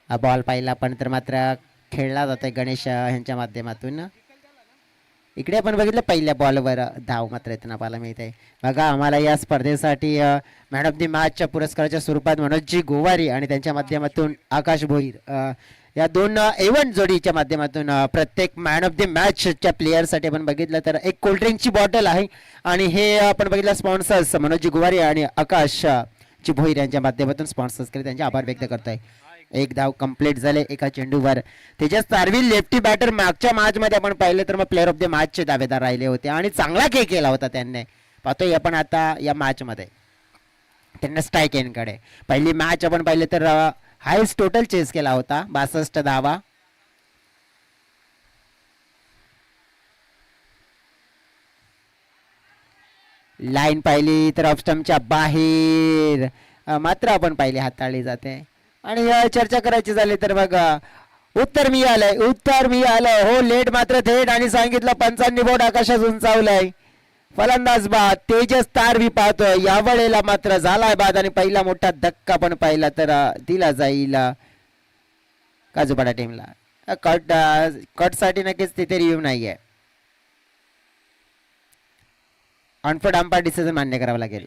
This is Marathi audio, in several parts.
हा बॉल पाहिला पण तर मात्र खेळला जातोय गणेश यांच्या माध्यमातून. इकडे आपण बघितलं पहिल्या बॉलवर धाव मात्र येताना पाहायला मिळते. बघा आम्हाला या स्पर्धेसाठी मॅन ऑफ द मॅचच्या पुरस्काराच्या स्वरूपात मनोजजी गोवारी आणि त्यांच्या माध्यमातून आकाश भोईर या दोन एवन जोडीच्या माध्यमातून प्रत्येक मॅन ऑफ द मॅचच्या प्लेयरसाठी आपण बघितलं तर एक कोल्ड्रिंकची बॉटल आहे. आणि हे आपण बघितलं स्पॉन्सर्स मनोजजी गोवारी आणि आकाश ची भोईर यांच्या माध्यमातून स्पॉन्सर्स केले, त्यांचे आभार व्यक्त करतोय. एक धाव कंप्लीट झाले एका चेंडूवर. तेजस तारविल लेफ्टी बॅटर मागच्या मॅच मध्ये आपण पाहिलं तर मग प्लेअर ऑफ द मॅच चे दावेदार राहिले होते आणि चांगला खेळ केला होता त्यांनी. पाहतोय आपण आता या मॅच मध्ये त्यांना स्ट्राईक एनकडे पहिली मॅच आपण पाहिले तर हायस्ट टोटल चेस केला होता 62 धावा. लाईन पाहिली तर ऑफस्टमच्या बाहेर मात्र आपण पाहिली हाताळली जाते. आणि चर्चा करायची झाली तर बघा उत्तर मिळालंय हो लेट मात्र थेट आणि सांगितलं पंचांनी बोर्ड आकाशात उंचावलंय. फलंदाज बाद तेजस तारवी पाहतोय यावेळेला मात्र झालाय बाद आणि पहिला मोठा धक्का पण पाहिला तर दिला जाईल काजूपाडा टीमला. कट साठी नक्कीच तिथे रिव्ह्यू नाहीये. ऑनफोर्ड अंपायर डिसिजन मान्य करावं लागेल.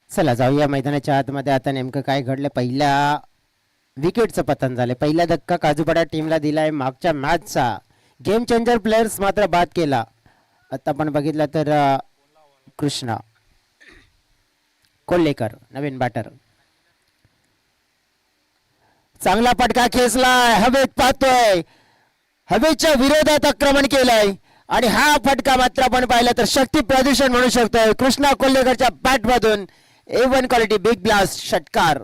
चला जाऊया मैदानाच्या आतमध्ये. आता नेमकं काय घडलं. पहिल्या विकेटचं पतन झाले. पहिला धक्का काजूपाडा टीमला दिलाय मागच्या मॅचचा. गेम चेंजर प्लेयर्स मात्र बाद केला. आता आपण बघितलं तर कृष्णा कोल्हेकर नवीन बॅटर. चांगला फटका खेचलाय हवेत पाहतोय हवेच्या विरोधात आक्रमण केलंय आणि हा फटका मात्र आपण पाहिला तर शक्ती प्रदूषण म्हणू शकतोय कृष्णा कोल्हेकरच्या बॅट मधून. A1 क्वालिटी बिग ब्लास्ट षटकार.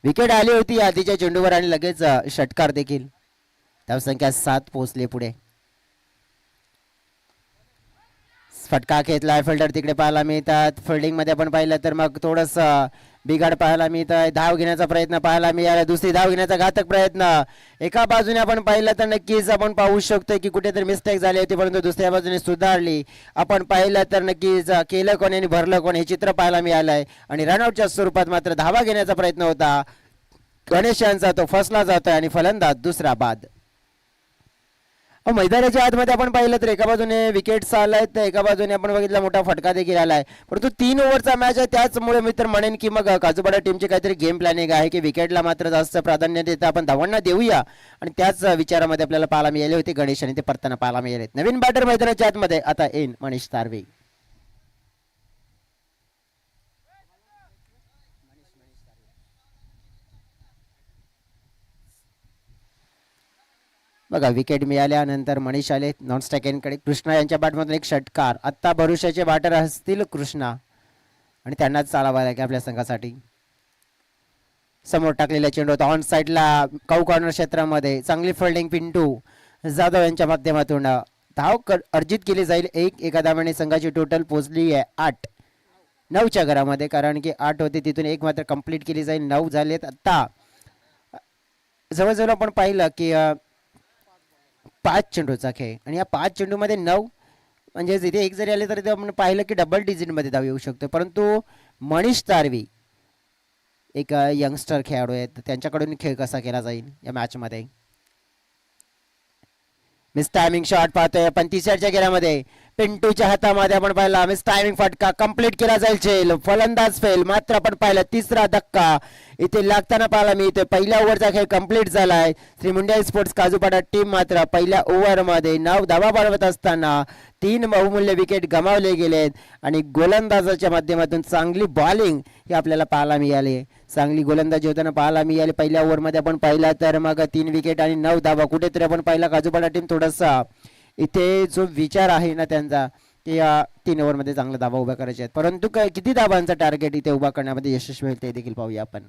विकेट आली होती आधीच्या चेंडूवर आणि लगेच षटकार देखील. धावसंख्या 7 पोहोचले पुढे. फटका खेचला फिल्डर तिकडे पाहायला मिळतात. फिल्डिंग मध्ये आपण पाहिलं तर मग थोडस बिघाड पाहायला मिळत आहे. धाव घेण्याचा प्रयत्न पाहायला मिळाला. दुसरी धाव घेण्याचा घातक प्रयत्न. एका बाजूने आपण पाहिलं तर नक्कीच आपण पाहू शकतो की कुठेतरी मिस्टेक झाली होती परंतु दुसऱ्या बाजूने सुधारली. आपण पाहिलं तर नक्कीच केलं कोण आणि भरलं कोण हे चित्र पाहायला मिळालंय. आणि रनआउटच्या स्वरूपात मात्र धावा घेण्याचा प्रयत्न होता गणेश यांचा, तो फसला जातोय आणि फलंदाज दुसरा बाद. मैदानाच्या आतमध्ये आपण पाहिलं तर एका बाजूने विकेट्स आलाय तर एका बाजूने आपण बघितलं मोठा फटका देखील आलाय. परंतु 3 ओव्हरचा मॅच आहे त्याचमुळे मी तर म्हणेन की मग काजूपाडा टीमची काहीतरी गेम प्लॅनिंग आहे की विकेटला मात्र जास्त प्राधान्य देता आपण धावांना देऊया. आणि त्याच विचारामध्ये आपल्याला पाहायला मिळाले होते गणेश आणि ते परताना पाहायला मिळाले. नवीन बॅटर मैदानाच्या आतमध्ये आता येईन मनीष तारवे. बघा विकेट मिळाल्यानंतर मनीष आले नॉन स्ट्राईक एंडकडे. कृष्णा यांच्या बॅटमधून एक षटकार. आत्ता भरुशाचे बॅटर असतील कृष्णा आणि त्यांनाच चालावा लागेल आपल्या संघासाठी. समोर टाकलेला चेंडू होता ऑन साईडला काऊ कॉर्नर क्षेत्रामध्ये. चांगली फिल्डिंग पिंटू जाधव यांच्या माध्यमातून धाव अर्जित केली जाईल. एका धावाने संघाची टोटल पोहोचली आहे 8. 9च्या घरामध्ये कारण की 8 होते तिथून एक मात्र कंप्लीट केली जाईल. 9 झालेत. आता जवळजवळ आपण पाहिलं की 5 चेंडूचा खेळ आणि या 5 चेंडूमध्ये 9 म्हणजे इथे एक जरी आले तरी आपण पाहिलं की डबल डिजिटमध्ये धाव येऊ शकतो. परंतु मनीष तारवी एक यंगस्टर खेळाडू आहेत त्यांच्याकडून खेळ कसा केला जाईल या मॅचमध्ये. मिस टायमिंग शॉट पाहतोय पण 30च्या घेऱ्यामध्ये पिंटूच्या हातामध्ये आपण पाहिला मिस टायमिंग फटका कंप्लीट केला जाईल झेल, फलंदाज फेल. मात्र आपण पाहिलं तिसरा धक्का इथे लागताना पाहायला मी इथे पहिल्या ओव्हरचा खेळ कंप्लीट झालाय. श्री मुंडे स्पोर्ट्स काजूपाडा टीम मात्र पहिल्या ओव्हरमध्ये 9 धावा बनवत असताना 3 बहुमूल्य विकेट गमावले गेलेत आणि गोलंदाजाच्या माध्यमातून चांगली बॉलिंग ही आपल्याला पाहायला मिळाली. चांगली गोलंदाजी होताना पाहायला मिळाली. पहिल्या ओव्हरमध्ये आपण पाहिला तर मग 3 विकेट आणि 9 धावा. कुठेतरी आपण पाहिला काजूपाडा टीम थोडासा इथे जो विचार आहे ना त्यांचा की 3 ओव्हरमध्ये चांगला धावा उभा करायचे आहेत, परंतु किती धावांचा टार्गेट इथे उभा करण्यामध्ये यशस्वी होईल ते देखील पाहूया आपण.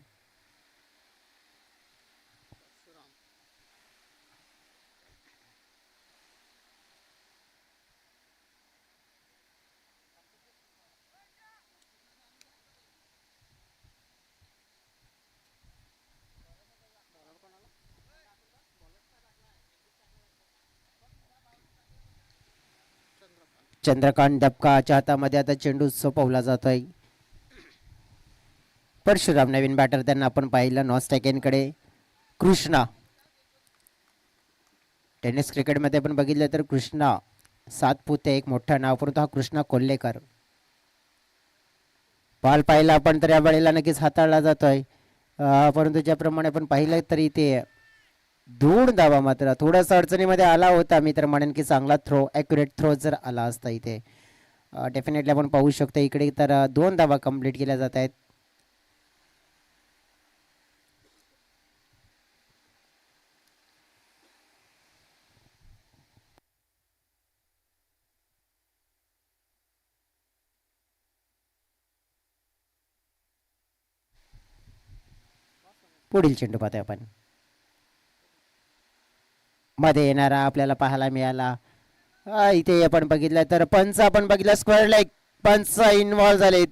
चंद्रकांत डबकाच्या हातामध्ये आता चेंडू सोपवला जातोय. परशुराम नवीन बॅटर त्यांना आपण पाहिलं नॉन स्ट्रायकेनकडे. कृष्णा टेनिस क्रिकेटमध्ये आपण बघितलं तर कृष्णा सातपुते एक मोठं नाव, परंतु हा कृष्णा कोल्हेकर. बॉल पाहिला आपण तर या वेळेला नक्कीच हाताळला जातोय, परंतु ज्याप्रमाणे आपण पाहिलं तरी ते 2 धावा मात्र थोडासा अडचणीमध्ये आला होता. मी तर म्हणेन की चांगला थ्रो, ॲक्युरेट थ्रो जर आला असता इथे डेफिनेटली आपण पाहू शकतो. इकडे तर 2 धावा कंप्लीट केल्या जात आहेत. पुढील चेंडू पाहतोय आपण. मध्ये येणारा आपल्याला पाहायला मिळाला. इथे आपण बघितलं तर पंच आपण बघितलं स्क्वेअर लेग पंच इन्व्हॉल्व झालेत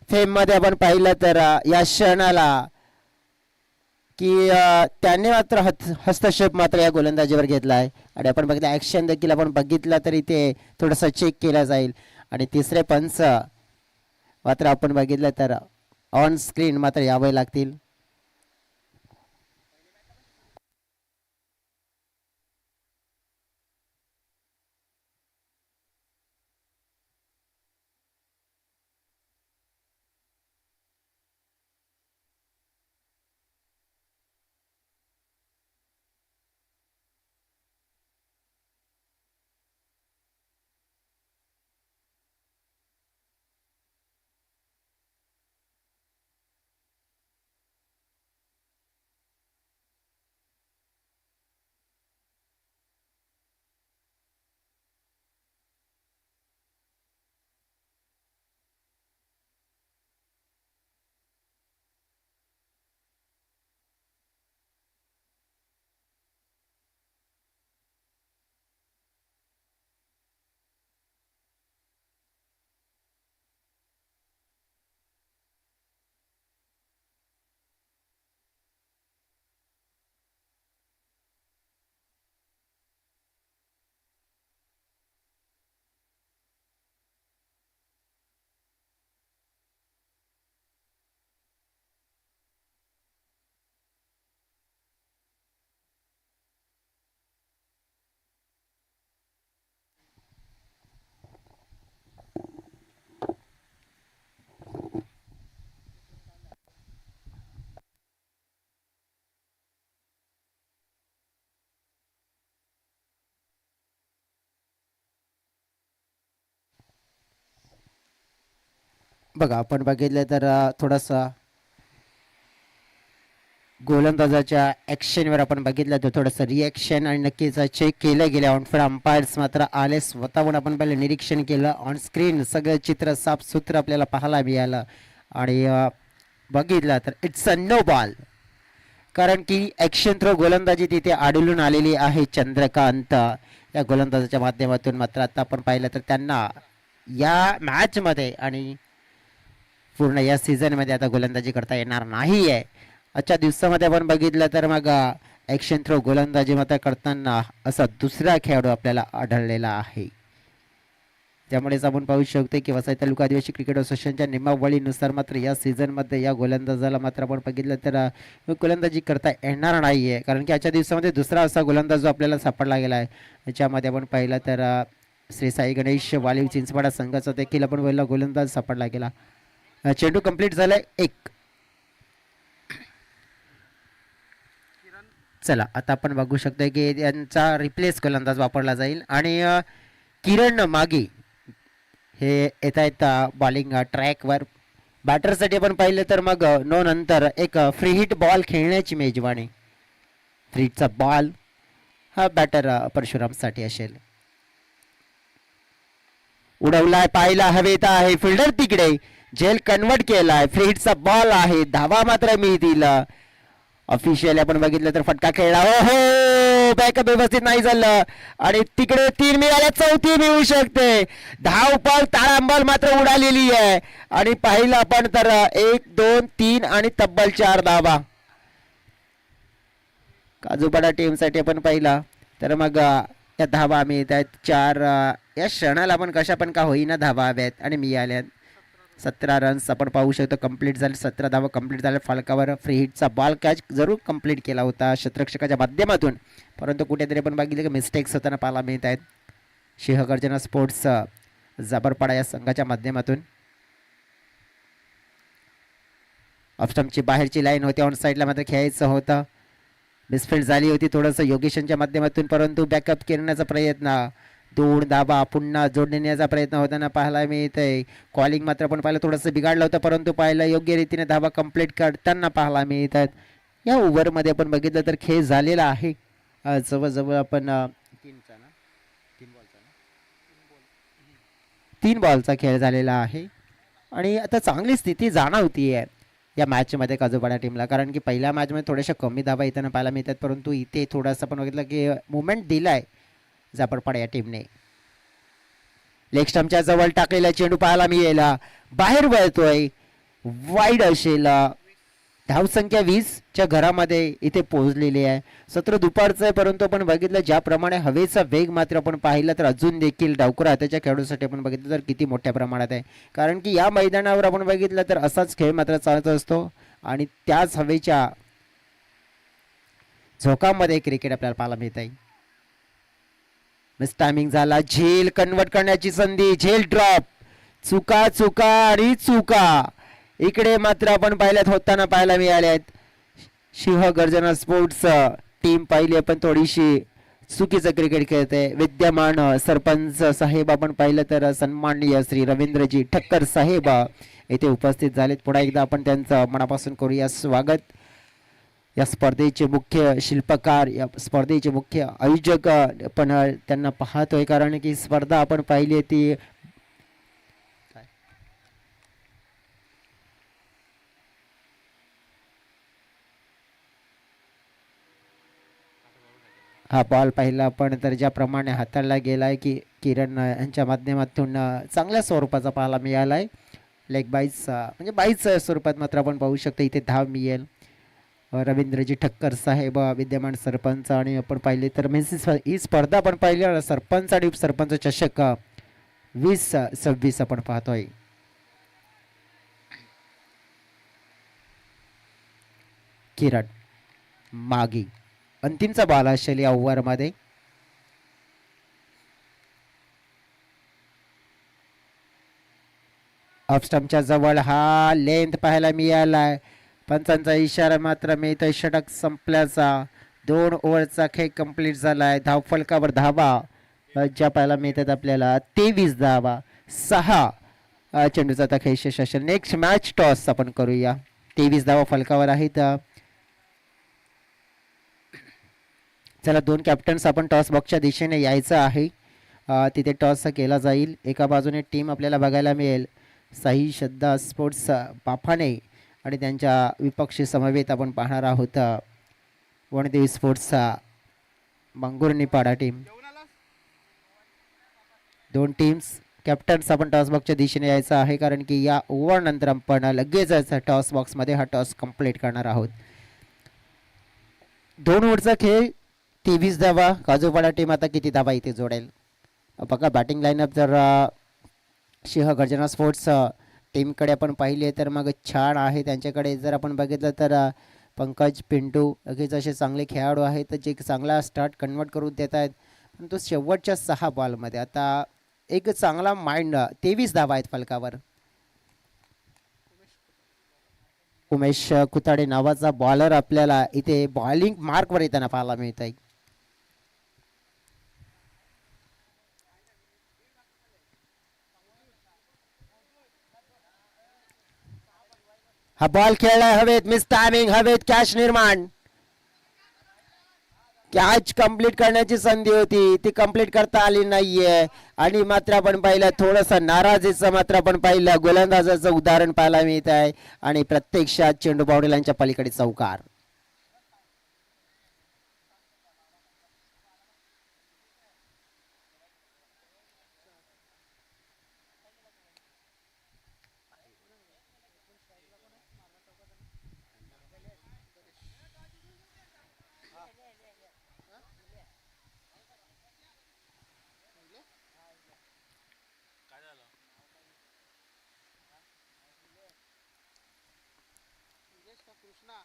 फेम मध्ये. आपण पाहिलं तर या क्षणाला की त्याने मात्र हस्तक्षेप मात्र या गोलंदाजीवर घेतला आहे आणि आपण बघितलं ॲक्शन देखील आपण बघितलं तर इथे थोडंसं चेक केला जाईल. आणि तिसरे पंच मात्र आपण बघितलं तर ऑन स्क्रीन मात्र यावे लागतील. बघा आपण बघितलं तर थोडासा गोलंदाजाच्या ॲक्शनवर आपण बघितलं तर थोडंसं रिॲक्शन आणि नक्कीच चेक केलं गेलं. ऑनफिल्ड अंपायर्स मात्र आले स्वतःहून आपण पहिलं निरीक्षण केलं. ऑन स्क्रीन सगळं चित्र साफसूत्र आपल्याला पाहायला मिळालं आणि बघितलं तर इट्स अ नो बॉल, कारण की ॲक्शन थ्रो गोलंदाजी तिथे आढळून आलेली आहे. चंद्रकांत या गोलंदाजाच्या माध्यमातून मात्र आता आपण पाहिलं तर त्यांना या मॅचमध्ये आणि पूर्ण या सीझनमध्ये आता गोलंदाजी करता येणार नाही आहे. आजच्या दिवसामध्ये आपण बघितलं तर मग ॲक्शन थ्रो गोलंदाजी मात्र करताना असा दुसरा खेळाडू आपल्याला आढळलेला आहे. त्यामुळेच आपण पाहू शकतो की वसई तालुका आदिवासी क्रिकेट असोसिएशनच्या नियमावलीनुसार मात्र या सीझनमध्ये या गोलंदाजाला मात्र आपण बघितलं तर गोलंदाजी करता येणार नाही आहे, कारण की आजच्या दिवसामध्ये दुसरा असा गोलंदाज जो आपल्याला सापडला गेला आहे. याच्यामध्ये आपण पाहिलं तर श्री साई गणेश वालीव चिंचवाडा संघाचा देखील आपण पहिला गोलंदाज सापडला गेला. चेंडू कंप्लीट झालाय 1. चला आता आपण बघू शकतो की यांचा रिप्लेस गोलंदाज वापरला जाईल आणि किरण मागे हे येत आहेत बॉलिंग ट्रॅकवर. बॅटरसाठी आपण पाहिलं तर मग नो नंतर एक फ्री हिट बॉल खेळण्याची मेजवानी. फ्री हिटचा बॉल हा बॅटर परशुरामसाठी असेल. उडवलाय, पाहिला, हवेत आहे, फिल्डर तिकडे, झेल कन्वर्ट केलाय, फ्री हिटचा बॉल आहे, धावा मात्र मिळतील. ऑफिशियल आपण बघितलं तर फटका खेळला, हो बॅकअप व्यवस्थित नाही झालं आणि तिकडे 3 मिळाल्या, 4थी मिळू शकते. धावपळ तारांबळ मात्र उडालेली आहे आणि पाहिलं आपण तर 1 2 3 आणि तब्बल 4 धावा काजूपाडा टीम साठी आपण पाहिला तर मग या धावा मिळत आहेत 4. या क्षणाला आपण कशा पण का होईना धावा हव्यात आणि मिळाल्यात. 17 रन्स आपण पाहू शकतो कंप्लीट झाले. 17 धावा कंप्लीट झाल्या. फलकावर फ्री हिटचा बॉल कॅच जरूर कंप्लीट केला होता क्षेत्ररक्षकाच्या माध्यमातून, परंतु कुठेतरी आपण बघितलं की मिस्टेक्स होताना पाहायला मिळत आहेत. सिंहगर्जना स्पोर्ट्स जाबरपाडा या संघाच्या माध्यमातून. ऑफस्टम्पची बाहेरची लाईन होती, ऑन साईडला मात्र खेळायचं होतं. मिसफिल्ड झाली होती थोडंसं योगेशांच्या माध्यमातून, परंतु बॅकअप करण्याचा प्रयत्न, 2 धावा पुन्हा जोडण्याचा प्रयत्न होताना पाहायला मिळतंय. कॉलिंग मात्र आपण पाहिलं थोडंसं बिघडलं होतं, परंतु पाहिलं योग्य रीतीने धावा कंप्लीट करताना पाहायला मिळतात. या ओव्हरमध्ये आपण बघितलं तर खेळ झालेला आहे जवळजवळ आपण 3 बॉलचा खेळ झालेला आहे आणि आता चांगली स्थिती जाणवती आहे या मॅचमध्ये काजूपाडा टीमला, कारण की पहिल्या मॅचमध्ये थोड्याशा कमी धावा येताना पाहायला मिळतात, परंतु इथे थोडंसं आपण बघितलं की मुवमेंट दिलाय जाबरपाडा या टीमने. लेग स्टंपच्या जवळ टाकलेला चेंडू पाहायला मिळेल, बाहेर वळतोय, वाईड असेल. धावसंख्या 20च्या घरामध्ये इथे पोहोचलेली आहे. सत्र दुपारचं आहे, परंतु आपण बघितलं ज्याप्रमाणे हवेचा वेग मात्र आपण पाहिला तर अजून देखील डावखुर हाताच्या खेळाडूसाठी आपण बघितलं तर किती मोठ्या प्रमाणात आहे, कारण की या मैदानावर आपण बघितलं तर असाच खेळ मात्र चालत असतो आणि त्याच हवेच्या झोकामध्ये क्रिकेट आपल्याला पाहायला मिळत आहे. मिस टायमिंग झाला, झेल कन्वर्ट करण्याची संधी, झेल ड्रॉप, चुका चुका आणि चुका इकडे मात्र आपण पाहिल्यात होताना पाहायला मिळाल्यात. सिंहगर्जना स्पोर्ट्स टीम पाहिली आपण थोडीशी चुकीचं क्रिकेट खेळते. विद्यमान सरपंच साहेब आपण पाहिलं तर सन्माननीय श्री रवींद्रजी ठक्कर साहेब येथे उपस्थित झालेत. पुन्हा एकदा आपण त्यांचं मनापासून करूया स्वागत. या स्पर्धेचे मुख्य शिल्पकार, या स्पर्धेचे मुख्य आयोजक पण त्यांना पाहतोय, कारण की स्पर्धा आपण पाहिली ती हा बॉल पाहिला आपण तर ज्याप्रमाणे हाताळला गेलाय की किरण यांच्या माध्यमातून चांगल्या स्वरूपाचा पाहायला मिळालाय. लेग बाईस म्हणजे बाईस स्वरूपात मात्र आपण पाहू शकतो इथे धाव मिळेल. रवींद्रजी ठक्कर साहेब विद्यमान सरपंच आणि आपण पाहिले तर ही स्पर्धा आपण पाहिली सरपंच आणि उपसरपंच चषक 2026 आपण पाहतोय. किरण मागी अंतिमचा बॉल असेल या ओव्हरमध्ये. ऑफ स्टंपच्या जवळ हा लेंथ पाहायला मिळालाय. पंचांचा इशारा मात्र मिळतोय षटक संपल्याचा. 2 ओव्हरचा खेळ कंप्लीट झालाय. धावफलकावर धावा ज्या पाहायला मिळतात आपल्याला 23 धावा. 6 चेंडूचा आता खेळ शेष असेल. नेक्स्ट मॅच टॉस आपण करूया. 23 धावा फलकावर आहेत. चला 2 कॅप्टन्स आपण टॉस बॉक्सच्या दिशेने यायचं आहे. तिथे टॉस केला जाईल. एका बाजूने टीम आपल्याला बघायला मिळेल साई श्रद्धा स्पोर्ट्स पाफाणे आणि त्यांच्या विपक्षी समवेत आपण पाहणार आहोत वनदेवी स्पोर्ट्सचा मंगुर्नीपाडा टीम. 2 टीम्स कॅप्टन्स आपण टॉस बॉक्सच्या दिशेने यायचं आहे, कारण की या ओव्हर नंतर आपण लगेचच टॉस बॉक्समध्ये हा टॉस कंप्लीट करणार आहोत. 2 ओव्हरचा खेळ 23 धावा. काजूपाडा टीम आता किती धावा इथे जोडेल बघा. बॅटिंग लाईनअप जर सिंहगर्जना स्पोर्ट्स टीमकडे आपण पाहिले तर मग छान आहे. त्यांच्याकडे जर आपण बघितलं तर पंकज पिंटू अगदीच असे चांगले खेळाडू आहेत जे चांगला स्टार्ट कन्वर्ट करून देत आहेत, परंतु शेवटच्या 6 बॉलमध्ये आता एक चांगला माइंड 23 धावा आहेत फलकावर. उमेश कुताडे नावाचा बॉलर आपल्याला इथे बॉलिंग मार्कवर येताना पाहायला मिळत आहे. हा बॉल खेळलाय हवेत, मिस टायमिंग, हवेत कॅच निर्माण. कॅच कंप्लीट करण्याची संधी होती, ती कंप्लीट करता आली नाहीये. आणि मात्र आपण पाहिलं थोडस नाराजीचं मात्र आपण पाहिलं गोलंदाजाचं उदाहरण पाहायला मिळत आहे. आणि प्रत्यक्षात चेंडू बाउंड्री लाईनच्या पलीकडे चौकार.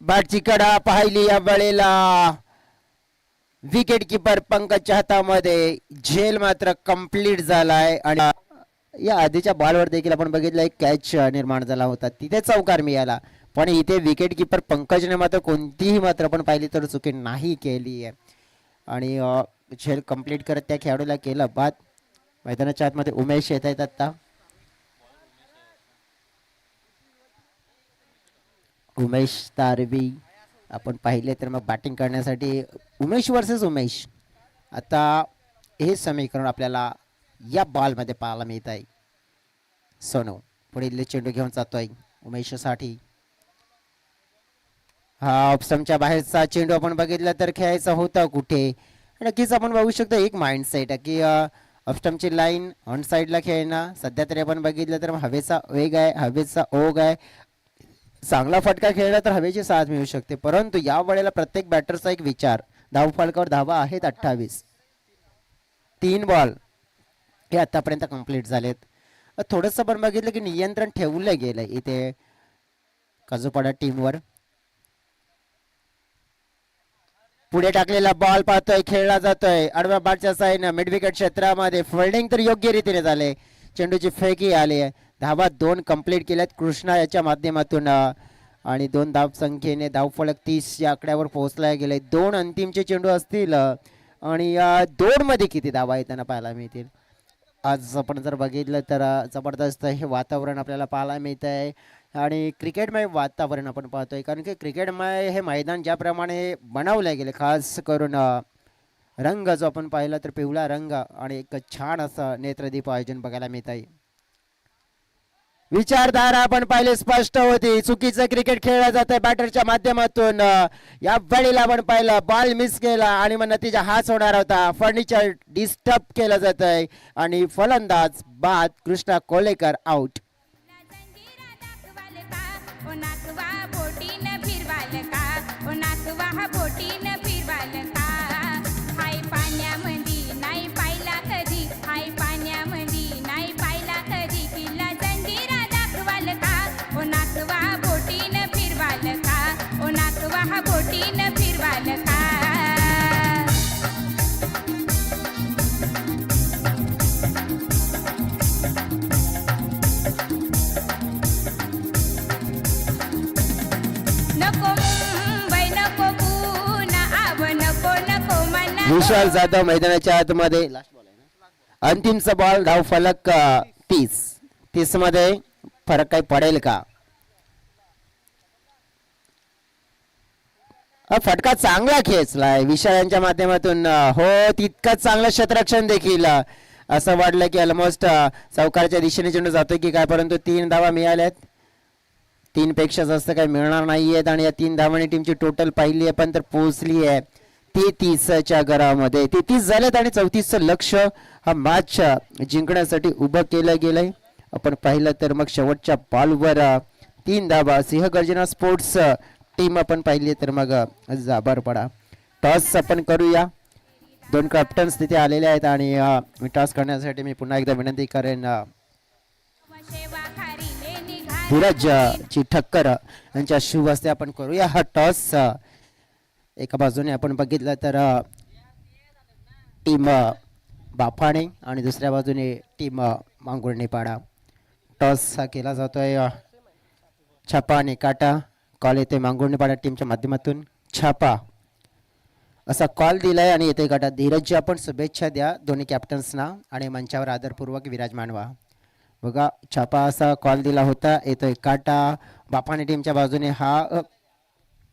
बॅटची कडा पाहिली या वेळेला विकेट किपर पंकजच्या हातामध्ये. झेल मात्र कंप्लीट झालाय. आणि या आधीच्या बॉलवर देखील आपण बघितलं एक कॅच निर्माण झाला होता, तिथे चौकार मिळाला. पण इथे विकेट किपर पंकजने मात्र कोणतीही मात्र आपण पाहिली तर चुकी नाही केली आहे. आणि झेल कंप्लीट करत त्या खेळाडूला केलं बाद. मैदानाच्या आतमध्ये उमेश येत आहेत आता. उमेश तारवी आपण पाहिले तर मग बॅटिंग करण्यासाठी उमेश वर्सेस उमेश. आता हे समीकरण आपल्याला या बॉलमध्ये पाहायला मिळत आहे. सोनू पुढील चेंडू घेऊन जातोय उमेशसाठी. हा ऑप्शनच्या बाहेरचा चेंडू आपण बघितला तर खेळायचा होता कुठे. नक्कीच आपण बघू शकतो एक माइंडसेट की ऑप्शनची लाईन ऑन साईडला खेळणं. सध्या तरी आपण बघितलं तर हवेचा वेग आहे, हवेचा ओघ आहे. चांगला फटका खेळला तर हवेची साथ मिळू शकते, परंतु या वेळेला प्रत्येक बॅटरचा एक विचार. धाव फलकावर धावा आहेत 28. 3 बॉल हे आतापर्यंत कंप्लीट झालेत. थोडंसं पण बघितलं की नियंत्रण ठेवलं गेलंय इथे काजूपाडा टीमवर. पुढे टाकलेला बॉल पाहतोय, खेळला जातोय आडव्या बॅटच्या साईडनं मिड विकेट क्षेत्रामध्ये. फिल्डिंग तर योग्य रीतीने झाले, चेंडूची फेकी आली आहे. धावा 2 कंप्लीट केल्यात कृष्णा याच्या माध्यमातून. आणि 2 धाव संख्येने धावफलक 30 या आकड्यावर पोहोचला गेले. 2 अंतिमचे चेंडू असतील आणि या 2 मध्ये किती धावा येताना पाहायला मिळतील. आज आपण जर बघितलं तर जबरदस्त हे वातावरण आपल्याला पाहायला मिळत आहे. आणि क्रिकेटमय वातावरण आपण पाहतोय, कारण की क्रिकेटमय हे मैदान ज्याप्रमाणे बनवले गेले, खास करून रंग जो आपण पाहिला तर पिवळा रंग आणि एक छान असं नेत्रदीप आयोजन बघायला मिळत आहे. विचारधारा आपण पाहिले स्पष्ट होती. चुकीचं क्रिकेट खेळलं जात आहे बॅटरच्या माध्यमातून. या वेळेला आपण पाहिलं बॉल मिस केला आणि मग नतीजा हाच होणार होता. फर्निचर डिस्टर्ब केलं जात आहे आणि फलंदाज बाद. कृष्णा कोलेकर आउट. विशाल जाधव मैदानाच्या आतमध्ये. अंतिमचा बॉल, धाव फलक 30 मध्ये फरक काही पडेल का. फटका चांगला खेचलाय विशाल यांच्या माध्यमातून. हो तितकंच चांगलं क्षेत्ररक्षण देखील. असं वाटलं की ऑलमोस्ट चौकारच्या दिशेने चेंडू जातोय की काय, परंतु 3 धावा मिळाल्यात. 3 पेक्षा जास्त काही मिळणार नाहीयेत. आणि या 3 धावांनी टीमची टोटल पाहिली आहे पण तर पोहोचली आहे 33च्या घरामध्ये. 33 झालेत आणि 34चं लक्ष हा मॅच जिंकण्यासाठी उभं केलं गेलंय. आपण पाहिलं तर मग शेवटच्या बॉलवर 3 धावा. सिंहगर्जना स्पोर्ट्स टीम आपण पाहिली तर मग जाबर पडा. टॉस आपण करूया. 2 कॅप्टन्स तिथे आलेले आहेत आणि टॉस करण्यासाठी मी पुन्हा एकदा विनंती करेन धीरज ची ठक्कर यांच्या शुभ हस्ते आपण करूया हा टॉस. एका बाजूने आपण बघितलं तर टीम बाफाणे आणि दुसऱ्या बाजूने टीम मांगुर्णीपाडा. टॉस हा केला जातोय छापा आणि काटा. कॉल येते मांगुर्णीपाडा टीमच्या माध्यमातून. छापा असा कॉल दिलाय आणि येते गटात. धीरजजी आपण शुभेच्छा द्या दोन्ही कॅप्टन्सना आणि मंचावर आदरपूर्वक विराजमान व्हा. बघा छापा असा कॉल दिला होता, येतोय काटा. बापाने टीमच्या बाजूने हा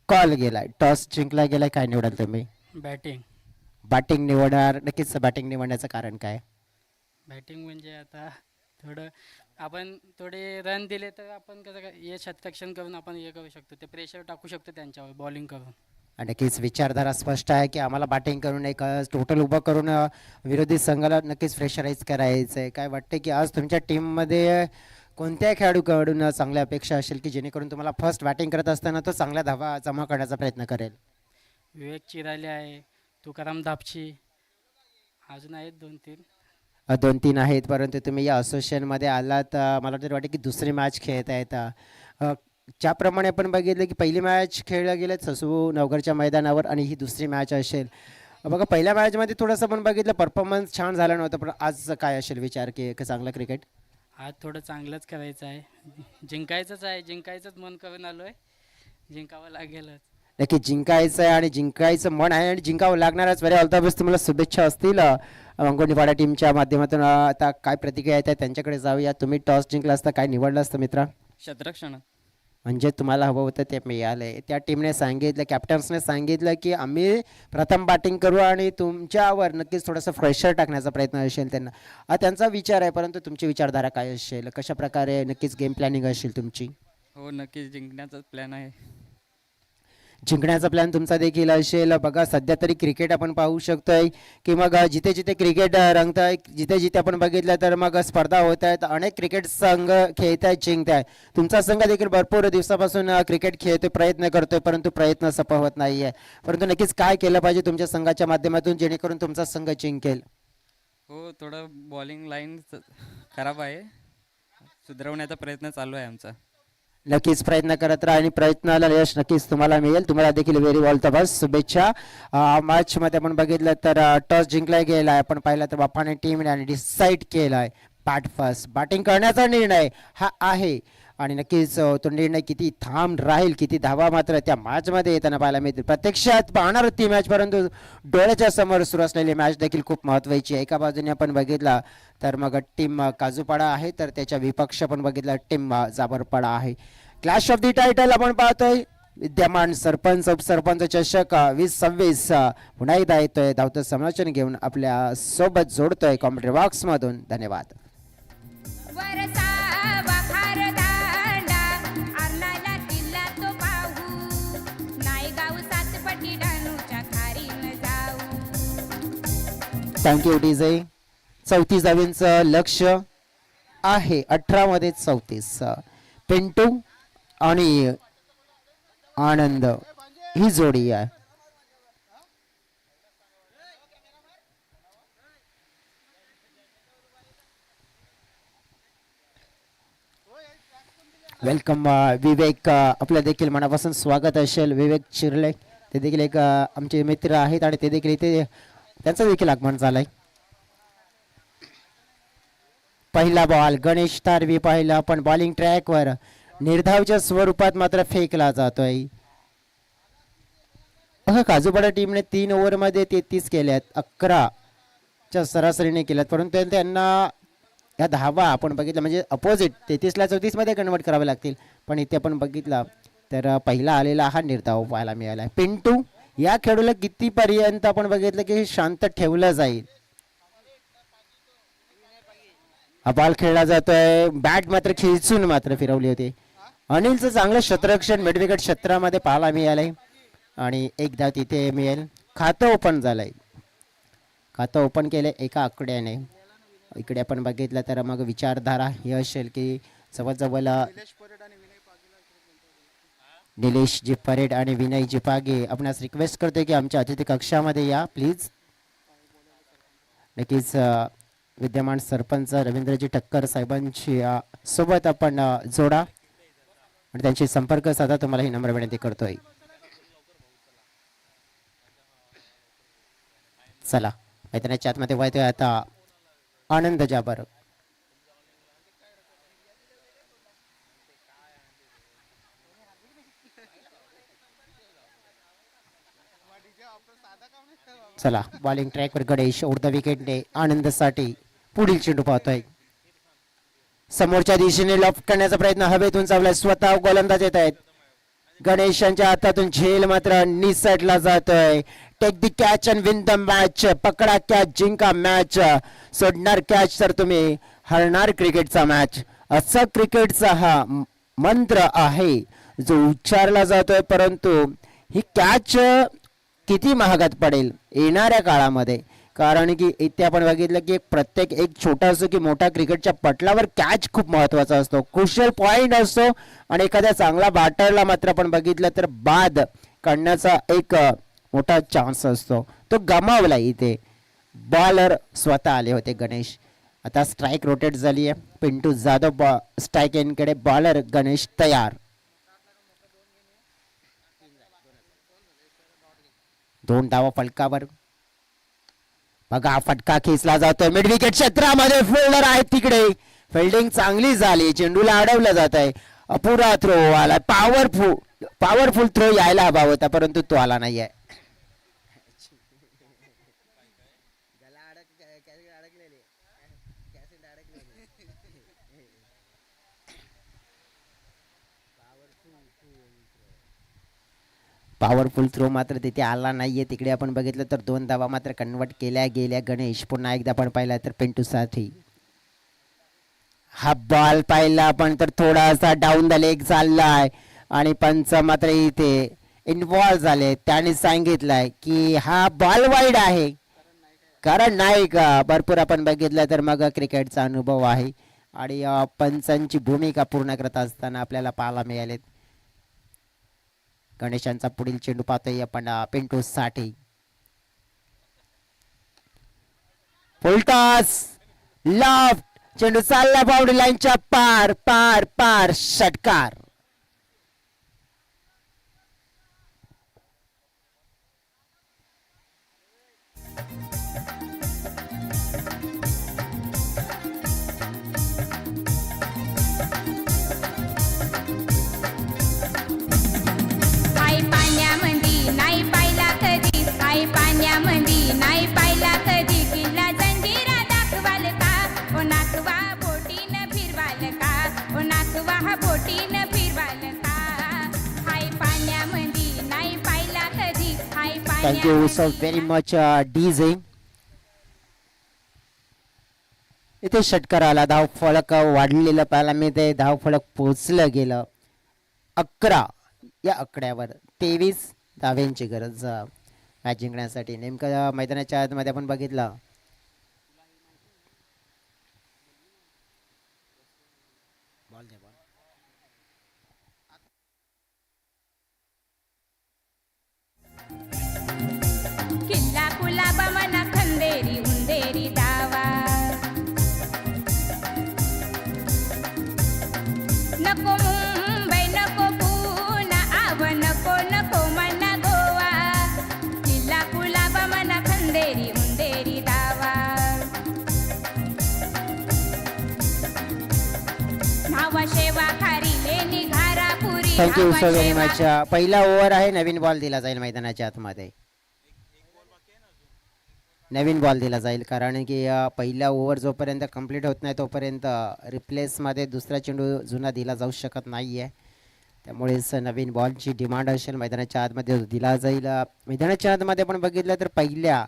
कॉल गेलाय. टॉस जिंकला गेलाय. काय निवडाल तुम्ही? बॅटिंग. बॅटिंग निवडणार. नक्कीच बॅटिंग निवडण्याचं कारण काय? बॅटिंग म्हणजे आता थोडं आपण थोडे रन दिले तर आपण कसं काय हे शतरक्षण करून आपण हे करू शकतो, ते प्रेशर टाकू शकतो त्यांच्यावर बॉलिंग करून. नक्कीच विचारधारा स्पष्ट आहे की आम्हाला बॅटिंग करून एक टोटल उभं करून विरोधी संघाला नक्कीच प्रेशराईज करायचं आहे. काय वाटतं की आज तुमच्या टीममध्ये कोणत्या खेळाडूकडून चांगल्या अपेक्षा असेल की जेणेकरून तुम्हाला फर्स्ट बॅटिंग करत असताना तो चांगल्या धावा जमा करण्याचा प्रयत्न करेल? विवेक चिराले आहे, तुकाराम दापची, अजून आहेत 2-3. 2-3 आहेत, परंतु तुम्ही या असोसिएशनमध्ये आलात मला तरी वाटतं की दुसरी मॅच खेळत आहेत. ज्याप्रमाणे आपण बघितलं की पहिली मॅच खेळल्या गेले ससू नवघरच्या मैदानावर आणि ही दुसरी मॅच असेल. बघा पहिल्या मॅचमध्ये थोडंसं आपण बघितलं परफॉर्मन्स छान झाला नव्हता, पण आज काय असेल विचार की चांगलं क्रिकेट? आज थोडं चांगलंच करायचं आहे, जिंकायचंच आहे, जिंकायचंच मन करून आलो आहे, जिंकावं लागेलच. नक्की जिंकायचं आहे आणि जिंकायचं मन आहे आणि जिंकावं लागणारच. Very all the best. तुम्हाला शुभेच्छा असतील मांगुर्णीपाडा टीमच्या माध्यमातून. आता काय प्रतिक्रिया आहेत त्यांच्याकडे जाऊया. तुम्ही टॉस जिंकला असता, काय निवडलं असतं मित्रा? शतरक्षण. म्हणजे तुम्हाला हवं होतं ते मिळालंय. त्या टीमने सांगितलं, कॅप्टन्सने सांगितलं की आम्ही प्रथम बॅटिंग करू आणि तुमच्यावर नक्कीच थोडंसं प्रेशर टाकण्याचा प्रयत्न असेल त्यांना. त्यांचा विचार आहे, परंतु तुमची विचारधारा काय असेल? कशा प्रकारे नक्कीच गेम प्लॅनिंग असेल तुमची? हो नक्कीच जिंकण्याचाच प्लॅन आहे. जिंकण्याचा प्लॅन तुमचा देखील असेल. बघा सध्या तरी क्रिकेट आपण पाहू शकतोय की मग जिथे जिथे क्रिकेट रंगत आहे, जिथे जिथे आपण बघितलं तर मग स्पर्धा होत आहेत, अनेक क्रिकेट संघ खेळत आहेत, जिंकत आहेत. तुमचा संघ देखील भरपूर दिवसापासून क्रिकेट खेळतोय, प्रयत्न करतोय, परंतु प्रयत्न सफल होत नाही आहे. परंतु नक्कीच काय केलं पाहिजे तुमच्या संघाच्या माध्यमातून जेणेकरून तुमचा संघ जिंकेल? हो थोडं बॉलिंग लाईन खराब आहे, सुधारवण्याचा प्रयत्न चालू आहे आमचा. नक्कीच प्रयत्न करत राहा आणि प्रयत्नाला यश नक्कीच तुम्हाला मिळेल. तुम्हाला देखील व्हेरी ऑल द बेस्ट, शुभेच्छा. मॅचमध्ये आपण बघितलं तर टॉस जिंकला गेला आहे. आपण पाहिलं तर बापाने टीमने डिसाईड केला आहे बॅट फर्स्ट, बॅटिंग करण्याचा निर्णय हा आहे आणि नक्कीच तो निर्णय किती थांब राहील, किती धावा मात्र त्या मॅचमध्ये येताना पाहायला मिळतील. प्रत्यक्षात पाहणार ती मॅच, परंतु डोळ्याच्या समोर सुरू असलेली मॅच देखील खूप महत्त्वाची आहे. एका बाजूने आपण बघितला तर मग टीम काजूपाडा आहे, तर त्याच्या विपक्ष पण बघितला टीम जाबरपाडा आहे. क्लॅश ऑफ दी टायटल आपण पाहतोय. विद्यमान सरपंच उपसरपंच चषक 2026 पुन्हा एकदा येतोय, धावतं समालोचन घेऊन आपल्या सोबत जोडतोय कॉम्प्युटर बॉक्स मधून. धन्यवाद. Thank you DJ. 34 धावांचं लक्ष आहे, 18 मध्ये 34. पिंटू आणि आनंद ही जोडी आहे. वेलकम विवेक, आपलं देखील मनापासून स्वागत असेल. विवेक चिरले ते देखील एक आमचे मित्र आहेत आणि ते देखील इथे त्यांचं देखील आगमन झालंय. पहिला बॉल गणेश तारवी पाहिला, पण बॉलिंग ट्रॅकवर निर्धावच्या स्वरूपात मात्र फेकला जातोय. काजूपाडा टीमने 3 ओव्हरमध्ये 33 केल्यात, 11च्या सरासरीने केल्यात, परंतु त्यांना या धावा आपण बघितलं म्हणजे अपोजिट 33ला 34 मध्ये कन्वर्ट करावे लागतील. पण इथे आपण बघितलं तर पहिला आलेला हा निर्धाव पाहायला मिळाला. पिंटू या खेळूला कितीपर्यंत आपण बघितलं की शांत ठेवलं जाईल. हा बॉल खेळला जातोय, बॅट मात्र खेचून मात्र फिरवली होती. अनिलचं चांगलं क्षेत्ररक्षण मिडविकेट क्षेत्रामध्ये पाहायला मिळालंय आणि एक धाव तिथे मिळेल. खातं ओपन झालंय, खातं ओपन केलंय एका आकड्याने. इकडे आपण बघितलं तर मग विचारधारा ही असेल की जवळजवळ निलेश जी परेड आणि विनय जी पागे आपणास रिक्वेस्ट करतोय की आमच्या अतिथी कक्षामध्ये या प्लीज. नक्कीच विद्यमान सरपंच रवींद्रजी ठक्कर साहेबांची सोबत आपण जोडा आणि त्यांची संपर्क साधा, तुम्हाला ही नम्र विनंती करतोय. चला मैदानाच्या आतमध्ये वळतोय आता आनंद जाबर. चला बॉलिंग ट्रॅकवर गणेश उर्ध विकेटने आनंदसाठी पुढील चेंडू पाहतोय. समोरच्या दिशेने लॉफ्ट करण्याचा प्रयत्न हवेतून चाललाय. स्वतः गोलंदाज येत आहेत. गणेशांच्या हातातून झेल मात्र निसटला जातोय. Take the catch and win the match. पकडा कॅच जिंका मॅच. सोडणार कॅच तर तुम्ही हरणार क्रिकेटचा मॅच. असा क्रिकेटचा हा मंत्र आहे जो उच्चारला जातोय. परंतु ही कॅच किती महागात पडेल येणाऱ्या काळामध्ये, कारण की इथे आपण बघितलं की प्रत्येक एक छोटा असो की मोठा क्रिकेटच्या पटलावर कॅच खूप महत्वाचा असतो, क्रुशियल पॉइंट असतो. आणि एखाद्या चांगला बॅटरला मात्र आपण बघितलं तर बाद काढण्याचा एक मोठा चान्स असतो, तो गमावला इथे. बॉलर स्वतः आले होते गणेश. आता स्ट्राईक रोटेट झाली आहे. पिंटू जाधव स्ट्राईक एनकडे. बॉलर गणेश तयार. 2 धावा फलकावर. बघा फटका खेचला जातोय मिड विकेट क्षेत्रामध्ये. फिल्डर आहेत तिकडे. फिल्डिंग चांगली झाली. चेंडूला अडवलं जात आहे. अपुरा थ्रो आला. पॉवरफुल थ्रो यायला हवा होता परंतु तो आला नाहीये. पॉवरफुल थ्रो मात्र तिथे आला नाहीये. तिकडे आपण बघितलं तर 2 धावा मात्र कन्वर्ट केल्या गेल्या. गणेश पुन्हा एकदा आपण पाहिला तर पिंटू साठी हा बॉल पाहिला आपण तर थोडासा डाऊन द लेग चाललाय आणि पंच मात्र इथे इन्व्हॉल्व झाले. त्याने सांगितलंय की हा बॉल वाईड आहे, कारण नाही का भरपूर आपण बघितलं तर मग क्रिकेटचा अनुभव आहे आणि पंचांची भूमिका पूर्ण करत असताना आपल्याला पाहायला मिळाले. गणेशांचा पुढील चेंडू पाहतोय आपण पिंटू साठी. Full toss left. चेंडू चालला बाउंड्री लाईनच्या पार पार पार. षटकार. पाण्यामध्ये नाही पाहिला कधी. किल्ला जंजिरा दाखवाल का. ओ नाकवा बोटीन फिरवाल का. ओ नाकवा बोटीन फिरवाल का. हाय पाण्यामध्ये नाही पाहिला कधी. Hi thank you so very much DJ. इथे षटकाराला धाव फलक वाढलेलं पाहायला मिळते. धाव फलक पोचलं गेलं 11. या आकड्यावर 23 धाव्यांची गरज मॅच जिंकण्यासाठी. नेमकं मैदानाच्या आतमध्ये आपण बघितलं किल्ला कुलाबा मना खंदेरी उंदेरी दावा. नको मुंबई नको पुणा आव नको नको मना गोवा. किल्ला कुलाबा मना खंदेरी उंदेरी दावा. नावा शेवा खारी लेणी Gharapuri. Thank you so very much. पहिला ओव्हर आहे. नवीन बॉल दिला जाईल मैदानाच्या आतमध्ये. नवीन बॉल दिला जाईल कारण की पहिला ओव्हर जोपर्यंत कंप्लीट होत नाही तोपर्यंत रिप्लेसमध्ये दुसरा चेंडू जुना दिला जाऊ शकत नाही आहे. त्यामुळेच नवीन बॉलची डिमांड असेल मैदानाच्या आतमध्ये दिला जाईल. मैदानाच्या आतमध्ये आपण बघितलं तर पहिल्या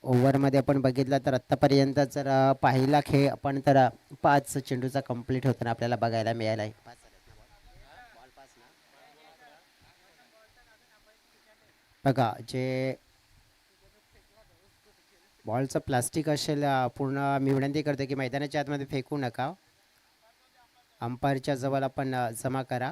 ओव्हरमध्ये आपण बघितलं तर आत्तापर्यंत जर पहिला खेळ आपण तर 5 चेंडूचा कंप्लीट होताना आपल्याला बघायला मिळाला आहे. बघा जे बॉलचं प्लास्टिक असेल पूर्ण मी विनंती करतो की मैदानाच्या आतमध्ये फेकू नका. अंपायरच्या जवळ आपण जमा करा.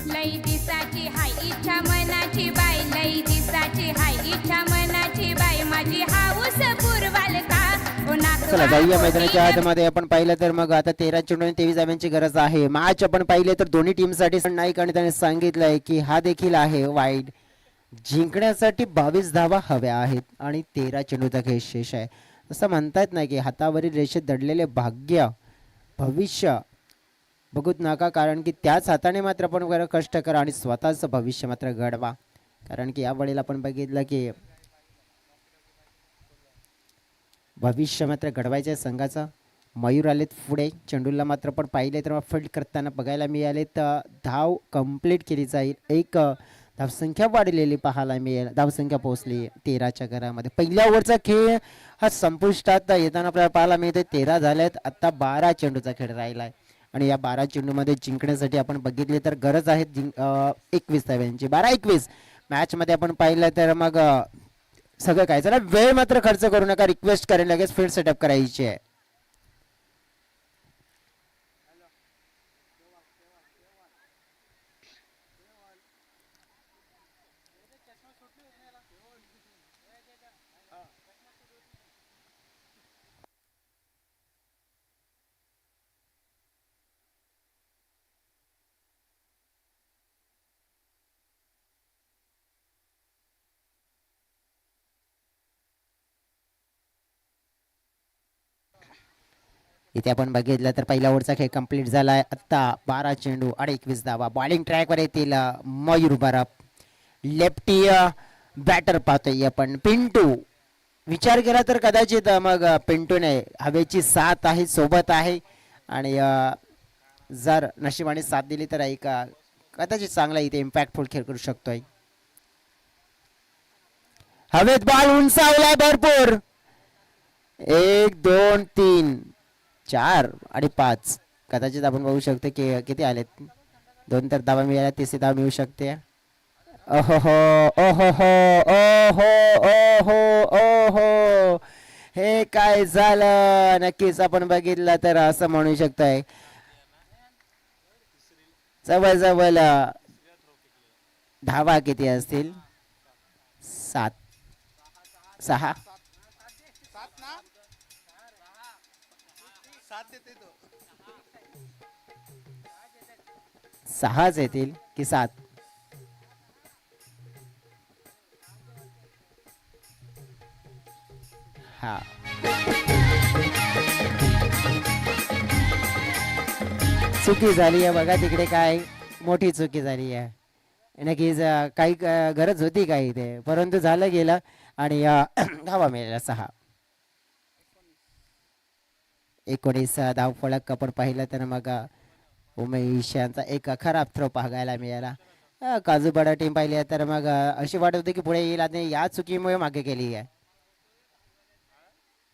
लई दिसाची हाय इच्छा मनाची बाई. लई दिसाची हाय इच्छा मनाची बाई. माझी हाऊस पुरवाल का. ओ चला जाऊया मैदानाच्या आतमध्ये. आपण पाहिलं तर मग आता 13 चेंडू आणि 23 धाव्यांची गरज आहे. मॅच आपण पाहिले तर दोन्ही टीमसाठी नाईक आणि त्याने सांगितलंय की हा देखील आहे वाईड. जिंकण्यासाठी 22 धावा हव्या आहेत आणि 13 चेंडूचा खेळ शेष आहे. असं म्हणतात ना की हातावरील रेषेत दडलेले भाग्य भविष्य बघूच नका, कारण की त्याच हाताने मात्र आपण कष्ट करा आणि स्वतःचं भविष्य मात्र घडवा. कारण की यावेळेला आपण बघितलं की भविष्य मात्र घडवायचं आहे संघाचं. मयूर आलेत पुढे. चेंडूला मात्र पण पाहिले तर फील्ड करताना बघायला मिळाले तर धाव कंप्लीट केली जाईल. एक धावसंख्या वाढलेली पाहायला मिळेल. धावसंख्या पोहोचली 13च्या घरामध्ये. पहिल्या ओव्हरचा खेळ हा संपुष्टात येताना आपल्याला पाहायला मिळते. 13 झाल्यात. आता 12 चेंडूचा खेळ राहिला आहे आणि या 12 चेंडूमध्ये जिंकण्यासाठी आपण बघितले तर गरज आहे 21 धाव्यांची. 12-21 मॅचमध्ये आपण पाहिलं तर मग सगळं काय. चला वेळ मात्र खर्च करू नका. रिक्वेस्ट करेन लगेच फील्ड सेटअप करायची आहे. इथे आपण बघितलं तर पहिला ओव्हरचा खेळ कंप्लीट झालाय. आत्ता 12 चेंडू आणि 21 धावा. बॉलिंग ट्रॅकवर येतील मयूर बराब. लेफ्टी बॅटर पाहतोय आपण पिंटू. विचार केला तर कदाचित मग पिंटूने हवेची साथ आहे सोबत आहे आणि जर नशिबाने साथ दिली तर एक कदाचित चांगला इथे इम्पॅक्टफुल खेळ करू शकतोय. हवेत बॉल उंचावलाय भरपूर. 1 2 3 4 आणि 5 कदाचित आपण बघू शकतो की किती आलेत. 2 तर धावा मिळाल्या. तिसरी धाव मिळू शकते. ओहो ओहो ओहो ओहो ओहो हे काय झालं. नक्कीच आपण बघितलं तर असं म्हणू शकतोय जवळजवळ धावा किती असतील 7 6 6च येतील की 7. हा चुकी झाली आहे बघा. तिकडे काय मोठी चुकी झाली आहे. नक्कीच काही गरज होती काही ते, परंतु झालं गेलं आणि धावा मिळाल्या 6. 19 धाव फलक आपण पाहिलं तर मग उमेश यांचा एक खराब थ्रो पाहायला मिळाला. काजूपाडा टीम पाहिली तर मग अशी वाटत होती की पुढे येईल आणि या चुकीमुळे मागे केली आहे.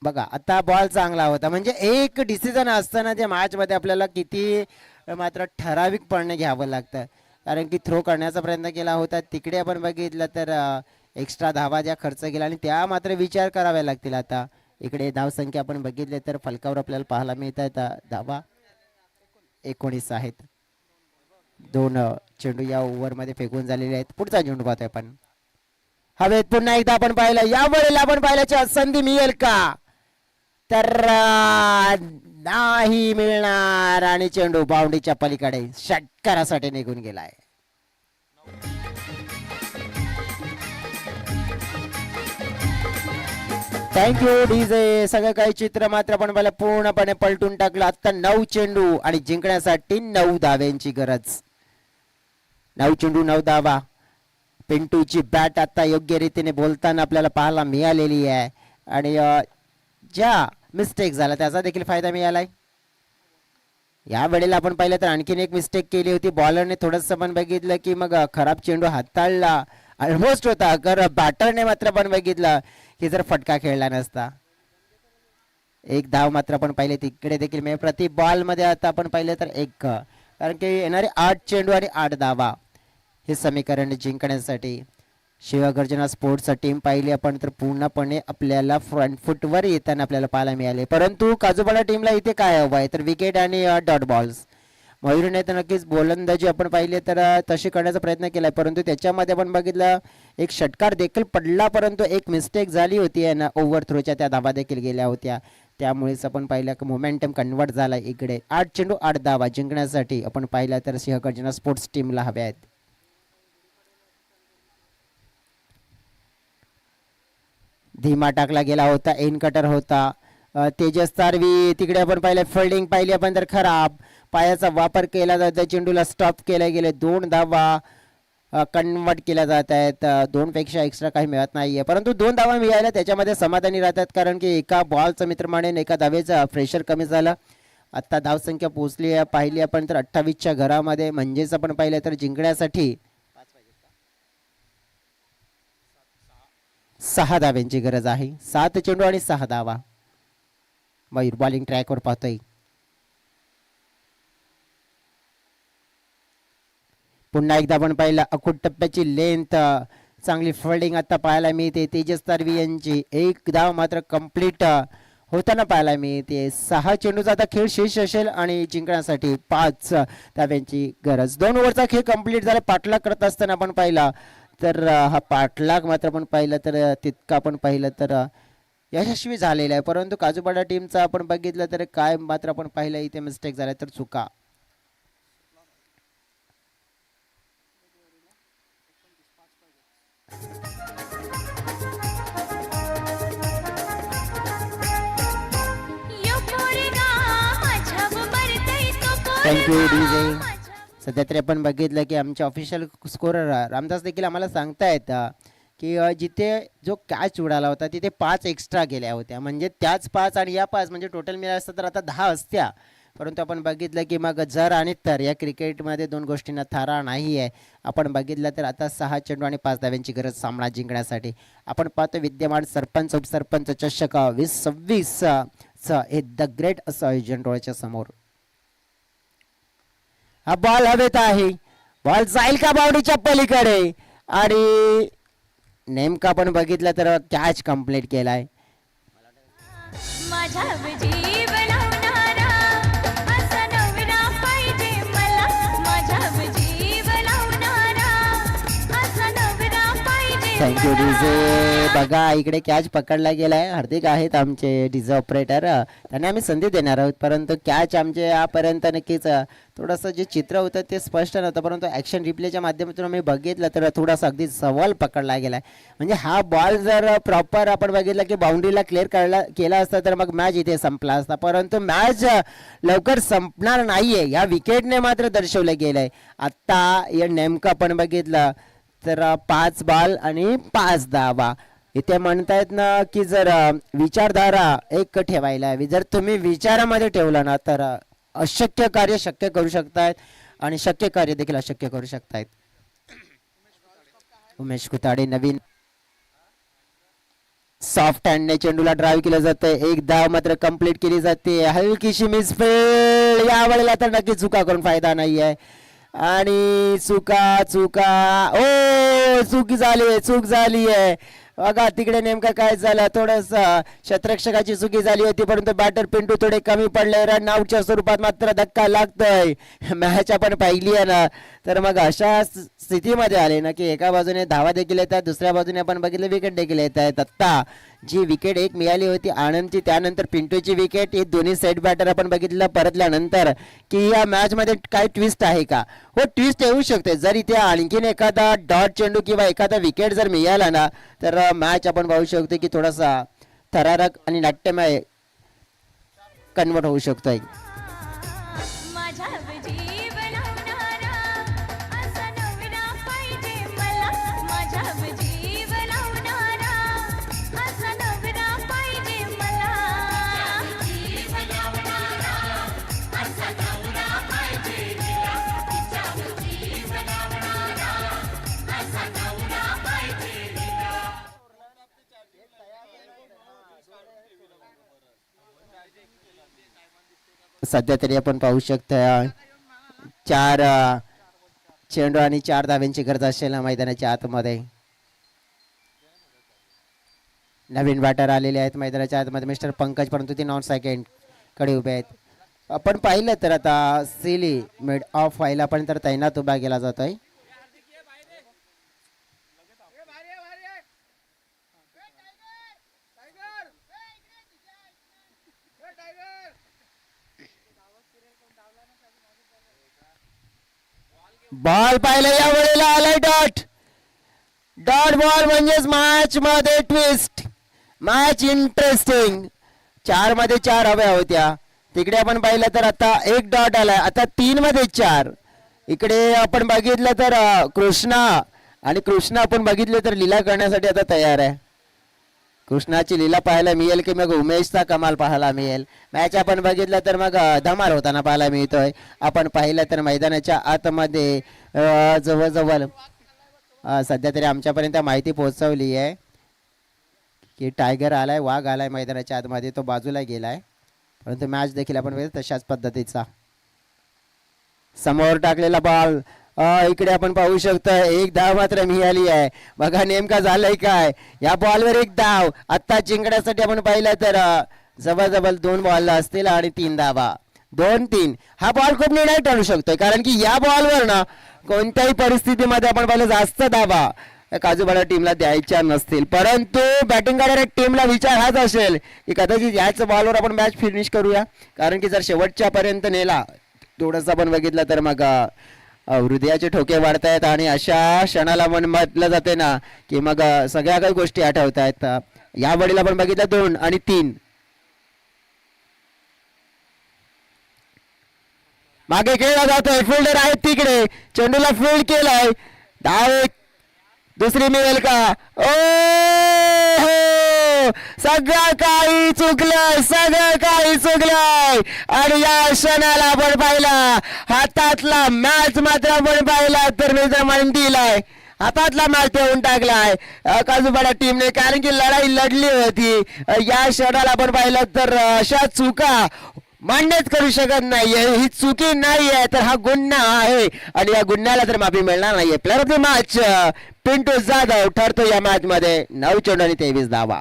बघा आता बॉल चांगला होता. म्हणजे एक डिसिजन असताना त्या मॅच मध्ये आपल्याला किती मात्र ठराविकपणे घ्यावं लागतं. कारण की थ्रो करण्याचा प्रयत्न केला होता. तिकडे आपण बघितलं तर एक्स्ट्रा धावा ज्या खर्च केला आणि त्या मात्र विचार कराव्या लागतील. आता इकडे धावसंख्या आपण बघितले तर फलकावर आपल्याला पाहायला मिळतात धावा 19 आहेत. 2 चेंडू या ओव्हरमध्ये फेकून झालेले आहेत. पुढचा चेंडू पाहतोय आपण. हवेत पुन्हा एकदा आपण पाहिलं. या वेळेला आपण पाहिल्याच्या संधी मिळेल का तर नाही मिळणार आणि चेंडू बाउंड्रीच्या पलीकडे षटकारासाठी निघून गेलाय. Thank you DJ. सगळं काही चित्र मात्र पण मला पूर्णपणे पलटून टाकलं. आता 9 चेंडू आणि जिंकण्यासाठी 9 धाव्यांची गरज. 9 चेंडू 9 धावा. पिंटूची बॅट आता योग्य रीतीने बोलताना आपल्याला पाहायला मिळालेली आहे आणि ज्या मिस्टेक झाला त्याचा देखील फायदा मिळालाय. या वेळेला आपण पाहिलं तर आणखीन एक मिस्टेक केली होती. बॉलरने थोडंसं पण बघितलं की मग खराब चेंडू हाताळला ऑलमोस्ट होता. बॅटरने मात्र पण बघितलं की जर फटका खेळला नसता. 1 धाव मात्र आपण पाहिले तिकडे देखील म्हणजे प्रति बॉल मध्ये आता आपण पाहिलं तर 1, कारण की येणारे 8 चेंडू आणि 8 धावा हे समीकरण जिंकण्यासाठी शिवगर्जना स्पोर्ट्स टीम पाहिली आपण तर पूर्णपणे आपल्याला फ्रंट फुटवर येताना आपल्याला पाहायला मिळाले. परंतु काजूपाडा टीमला इथे काय हवं आहे तर विकेट आणि डॉट बॉल्स. मयूरने तर नक्कीच गोलंदाजी आपण पाहिली तर तशी करण्याचा प्रयत्न केलाय. परंतु त्याच्यामध्ये आपण बघितलं एक षटकार देखील पडला. परंतु एक मिस्टेक झाली होती ना ओव्हर थ्रोच्या त्या धावा देखील गेल्या होत्या. त्यामुळेच आपण पाहिलं की मोमेंटम कन्वर्ट झाला इकडे. 8 चेंडू 8 धावा जिंकण्यासाठी आपण पाहिलं तर सिंहगर्जना स्पोर्ट्स टीमला हव्या आहेत. धीमा टाकला गेला होता, एन कटर होता. तेजस तारवी तिकडे आपण पाहिलं फिल्डिंग पाहिली आपण तर खराब. पायाचा वापर केला जातो, चेंडूला स्टॉप केले गेले. 2 धावा कन्वर्ट केल्या जात आहेत. 2 पेक्षा एक्स्ट्रा काही मिळत नाहीये, परंतु 2 धावा मिळाल्या त्याच्यामध्ये समाधानी राहतात, कारण की एका बॉलचं मित्र म्हणेन एका धावेचं प्रेशर कमी झालं. आत्ता धावसंख्या पोहोचली आहे पाहिली आपण तर 28च्या घरामध्ये, म्हणजेच आपण पाहिलं तर जिंकण्यासाठी 6 धाव्यांची गरज आहे. 7 चेंडू आणि 6 धावा. मयूर बॉलिंग ट्रॅकवर पाहतोय. पुन्हा एकदा आपण पाहिलं अकुट टप्प्याची लेंथ, चांगली फिल्डिंग आता पाहायला मिळते. तेजस तारवी यांची 1 धाव मात्र कंप्लीट होताना पाहायला मिळते. 6 चेंडूचा आता खेळ शेष असेल आणि जिंकण्यासाठी 5 धाव्यांची गरज. 2 ओव्हरचा खेळ कंप्लीट झाला. पाठलाग करत असताना आपण पाहिला तर हा पाठलाग मात्र आपण पाहिलं तर तितका आपण पाहिलं तर यशस्वी झालेला आहे, परंतु काजूपाडा टीमचा आपण बघितलं तर काय मात्र आपण पाहिलं इथे मिस्टेक झाल्या तर चुका. Thank you DJ. सध्या तरी आपण बघितलं की आमचे ऑफिशियल स्कोरर रामदास देखील आम्हाला सांगतायत की जिथे जो कॅच उडाला होता तिथे 5 एक्स्ट्रा गेल्या होत्या, म्हणजे त्याच 5 आणि या 5 म्हणजे टोटल मिळालं असतं तर आता 10 असत्या. परंतु आपण बघितलं की मग जर आणि तर या क्रिकेटमध्ये 2 गोष्टींना थारा नाही आहे. आपण बघितलं तर आता 6 चेंडू आणि 5 धाव्यांची गरज सामना जिंकण्यासाठी. आपण पाहतो विद्यमान सरपंच उपसरपंच चषक 2026 हे द ग्रेट असं आयोजन डोळ्याच्या समोर. हा बॉल हवेत आहे, बॉल जाईल का बाउंड्रीच्या पलीकडे, आणि नेमका आपण बघितलं तर कॅच कंप्लीट केलाय. माझा जीव लावणारा असा नवरा पाहिजे मला. माझा जीव लावणारा असा नवरा पाहिजे. Thank you DJ. बघा इकडे कॅच पकडला गेलाय. हार्दिक आहेत आमचे डीजे ऑपरेटर, त्यांना आम्ही संधी देणार आहोत, परंतु कॅच आमचे यापर्यंत नक्कीच थोडंसं जे चित्र होतं ते स्पष्ट नव्हतं, परंतु ॲक्शन रिप्लेच्या माध्यमातून आम्ही बघितलं तर थोडासा अगदी सवाल पकडला गेला आहे. म्हणजे हा बॉल जर प्रॉपर आपण बघितलं की बाउंड्रीला क्लिअर केला असता तर मग मॅच इथे संपला असता, परंतु मॅच लवकर संपणार नाही आहे या विकेटने मात्र दर्शवलं गेलं आहे. आत्ता या नेमकं आपण बघितलं तर 5 बॉल आणि 5 धावा. इथे म्हणतायत ना की जर विचारधारा एक ठेवायला हवी, जर तुम्ही विचारामध्ये ठेवलं ना तर अशक्य कार्य शक्य करू शकतायत आणि शक्य कार्य देखील अशक्य करू शकतायत. उमेश कुताडे नवीन सॉफ्ट हँडने चेंडूला ड्राईव्ह केलं जातं. 1 धाव मात्र कंप्लीट केली जाते. हलकीशी मिसफील्ड, यावेळेला तर नक्की चुका करून फायदा नाही आहे, आणि चुका चूक झाली आहे. बघा तिकडे नेमकं काय झालं, थोडस क्षेत्ररक्षकाची चुकी झाली होती, परंतु बॅटर पिंटू थोडे कमी पडले. रन आउटच्या स्वरूपात मात्र धक्का लागतोय. मॅच आपण पाहिली आहे ना, तर मग अशा स्थितीमध्ये आले ना की एका बाजूने धावा देखील येतात, दुसऱ्या बाजूने आपण बघितलं विकेट देखील येत आहेत. आत्ता जी विकेट एक मिळाली होती आनंदची, त्यानंतर पिंटूची विकेट, हे दोन्ही सेट बॅटर आपण बघितलं परतल्यानंतर की या मॅचमध्ये काय ट्विस्ट आहे का. हो, ट्विस्ट येऊ शकते. जर इथे आणखीन एखादा डॉट चेंडू किंवा एखादा विकेट जर मिळाला ना तर मॅच आपण पाहू शकतो की थोडासा थरारक आणि नाट्यमय कन्वर्ट होऊ शकतोय. माझा जीव लावणारा असा नवरा पाहिजे मला. माझा जीव लावणारा असा नवरा पाहिजे मला. जीव लावणारा असा नवरा पाहिजे मला. जीव लावणारा असा नवरा पाहिजे मला. सध्या तरी आपण पाहू शकतो 4 चेंडू आणि 4 धाव्यांची गरज असेल मैदानाच्या आतमध्ये. नवीन बॅटर आलेले आहेत मैदानाच्या आतमध्ये, मिस्टर पंकज, परंतु ते नॉन सेकंड कडे उभे आहेत. आपण पाहिलं तर आता सिली मिड ऑफ व्हायला पण तर तैनात उभा केला जातोय. बॉल पाहिला या वेळेला आलाय डॉट. डॉट बॉल म्हणजेच मॅच मध्ये ट्विस्ट, मॅच इंटरेस्टिंग. 4 मध्ये 4 हव्या होत्या. तिकडे आपण पाहिलं तर आता एक डॉट आलाय. आता 3 मध्ये 4. इकडे आपण बघितलं तर कृष्णा, आणि कृष्णा आपण बघितलं तर लीला करण्यासाठी आता तयार आहे. कृष्णाची लीला पाहायला मिळेल की मग उमेशचा कमाल पाहायला मिळेल. मॅच आपण बघितलं तर मग धमाल होताना पाहायला मिळतोय. आपण पाहिलं तर मैदानाच्या आतमध्ये जवळजवळ सध्या तरी आमच्यापर्यंत माहिती पोहोचवली आहे की टायगर आलाय, वाघ आलाय मैदानाच्या आतमध्ये. तो बाजूला गेलाय, परंतु मॅच देखील आपण बघितलं तशाच पद्धतीचा. समोर टाकलेला बॉल इकडे आपण पाहू शकतो. एक धाव मात्र मिळाली आहे. बघा नेमका झालंय काय. या बॉलवर एक धाव आत्ता जिंकण्यासाठी आपण पाहिलं तर जवळजवळ 2 बॉल असतील आणि 3 धावा. 2-3 हा बॉल खूप निर्णायक ठरू शकतोय, कारण की या बॉलवर ना कोणत्याही परिस्थितीमध्ये आपण पाहिलं जास्त धावा काजूबाडा टीमला द्यायच्या नसतील. परंतु बॅटिंग करणाऱ्या टीमला विचार हाच असेल की कदाचित याच बॉलवर आपण मॅच फिनिश करूया, कारण की जर शेवटच्या पर्यंत नेला थोडंसं आपण बघितलं तर मग हृदयाचे ठोके वाढतायत आणि अशा क्षणाला मन म्हटलं जाते ना की मग सगळ्या काही गोष्टी आठवत आहेत. या वेळेला आपण बघितलं 2 आणि 3. मागे खेळला जातोय. फिल्डर आहेत तिकडे, चेंडूला फील्ड केलाय. धाव दुसरी मिळेल का? ओ सगळं काही चुकलंय, सगळं काही चुकलंय. आणि या क्षणाला आपण पाहिला हातातला मॅच मात्र आपण पाहिला तर निजामाने दिलाय. हातातला मॅच ठेवून टाकलाय काजूबाडा टीमने, कारण की लढाई लढली होती. या क्षणाला आपण पाहिलं तर अशा चुका मान्यच करू शकत नाहीये. ही चुकी नाहीये तर हा गुन्हा आहे, आणि या गुन्ह्याला तर माफी मिळणार नाहीये. Player of the match Pintu Jadhav ठरतो या मॅच मध्ये. 9 चेंडू आणि 23 धावा.